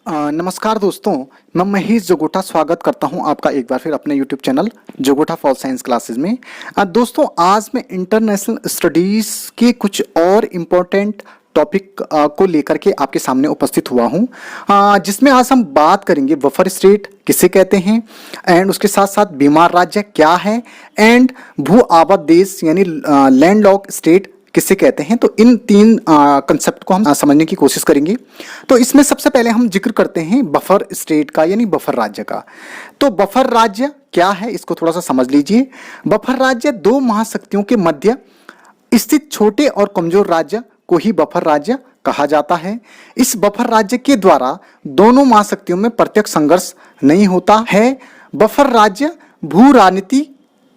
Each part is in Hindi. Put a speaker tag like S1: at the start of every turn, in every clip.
S1: नमस्कार दोस्तों, मैं महेश जोगोटा स्वागत करता हूं आपका एक बार फिर अपने YouTube चैनल जोगोटा फॉर साइंस क्लासेस में। दोस्तों, आज मैं इंटरनेशनल स्टडीज़ के कुछ और इम्पोर्टेंट टॉपिक को लेकर के आपके सामने उपस्थित हुआ हूं, जिसमें आज हम बात करेंगे बफर स्टेट किसे कहते हैं एंड उसके साथ साथ बीमार राज्य क्या है एंड भू आबाद देश यानी लैंडलॉक स्टेट किसे कहते हैं। तो इन तीन कंसेप्ट को हम समझने की कोशिश करेंगे। तो इसमें सबसे पहले हम जिक्र करते हैं बफर स्टेट का यानी बफर राज्य का। तो बफर राज्य क्या है, इसको थोड़ा सा समझ लीजिए। बफर राज्य दो महाशक्तियों के मध्य स्थित छोटे और कमजोर राज्य को ही बफर राज्य कहा जाता है। इस बफर राज्य के द्वारा दोनों महाशक्तियों में प्रत्यक्ष संघर्ष नहीं होता है। बफर राज्य भू राजनीति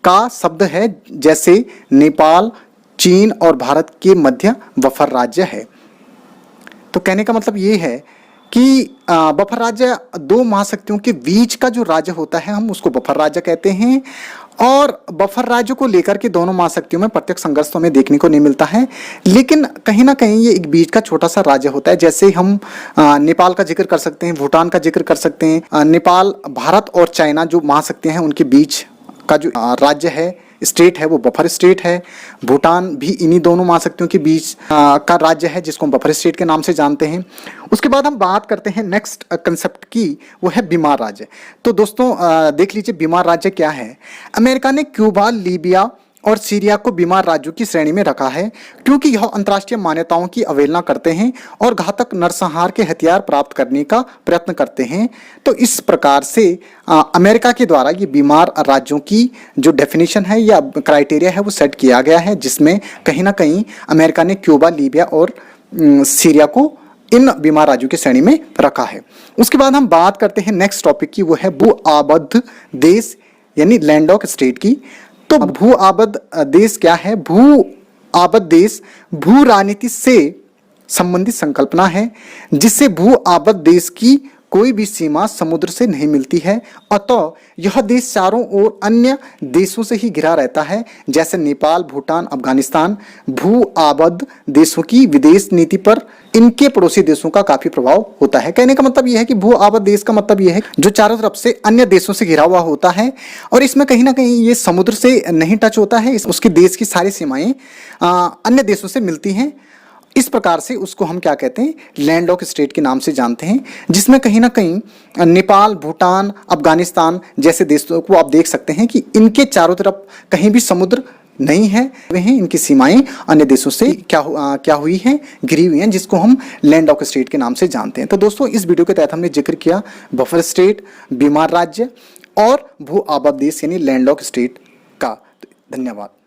S1: का शब्द है, जैसे नेपाल, चीन और भारत के मध्य बफर राज्य है। तो कहने का मतलब ये है कि बफर राज्य दो महाशक्तियों के बीच का जो राज्य होता है हम उसको बफर राज्य कहते हैं। और बफर राज्य को लेकर के दोनों महाशक्तियों में प्रत्यक्ष संघर्ष तो हमें देखने को नहीं मिलता है, लेकिन कहीं ना कहीं ये एक बीच का छोटा सा राज्य होता है। जैसे हम नेपाल का जिक्र कर सकते हैं, भूटान का जिक्र कर सकते हैं। नेपाल, भारत और चाइना जो महाशक्तियां हैं उनके बीच का जो राज्य है, स्टेट है, वो बफर स्टेट है। भूटान भी इन्हीं दोनों महाशक्तियों के बीच का राज्य है, जिसको हम बफर स्टेट के नाम से जानते हैं। उसके बाद हम बात करते हैं नेक्स्ट कंसेप्ट की, वो है बीमार राज्य। तो दोस्तों देख लीजिए बीमार राज्य क्या है। अमेरिका ने क्यूबा, लीबिया और सीरिया को बीमार राज्यों की श्रेणी में रखा है, क्योंकि यह अंतर्राष्ट्रीय मान्यताओं की अवहेलना करते हैं और घातक नरसंहार के हथियार प्राप्त करने का प्रयत्न करते हैं। तो इस प्रकार से अमेरिका के द्वारा ये बीमार राज्यों की जो डेफिनेशन है या क्राइटेरिया है वो सेट किया गया है, जिसमें कहीं ना कहीं अमेरिका ने क्यूबा, लीबिया और सीरिया को इन बीमार राज्यों की श्रेणी में रखा है। उसके बाद हम बात करते हैं नेक्स्ट टॉपिक की, वो है भू आबद्ध देश यानी लैंडलॉक स्टेट की। तो भू आबद्ध देश क्या है? भू आबद्ध देश भू राजनीति से संबंधित संकल्पना है, जिससे भू आबद्ध देश की कोई भी सीमा समुद्र से नहीं मिलती है। अतः यह देश चारों ओर अन्य देशों से ही घिरा रहता है, जैसे नेपाल, भूटान, अफगानिस्तान। भू आबद्ध देशों की विदेश नीति पर इनके पड़ोसी देशों का काफी प्रभाव होता है। कहने का मतलब यह है कि भू आबद्ध देश का मतलब यह है जो चारों तरफ से अन्य देशों से घिरा हुआ होता है, और इसमें कहीं ना कहीं ये समुद्र से नहीं टच होता है। उसके देश की सारी सीमाएं अन्य देशों से मिलती हैं। इस प्रकार से उसको हम क्या कहते हैं? लैंडलॉक स्टेट के नाम से जानते हैं, जिसमें कहीं ना कहीं नेपाल, भूटान, अफगानिस्तान जैसे देशों को आप देख सकते हैं कि इनके चारों तरफ कहीं भी समुद्र नहीं है। इनकी सीमाएं अन्य देशों से क्या हुई हैं? घिरी हुई हैं, जिसको हम लैंडलॉक स्टेट के नाम से जानते हैं। तो दोस्तों, इस वीडियो के तहत हमने जिक्र किया बफर स्टेट, बीमार राज्य और भू आबद्ध देश यानी लैंडलॉक स्टेट का। धन्यवाद।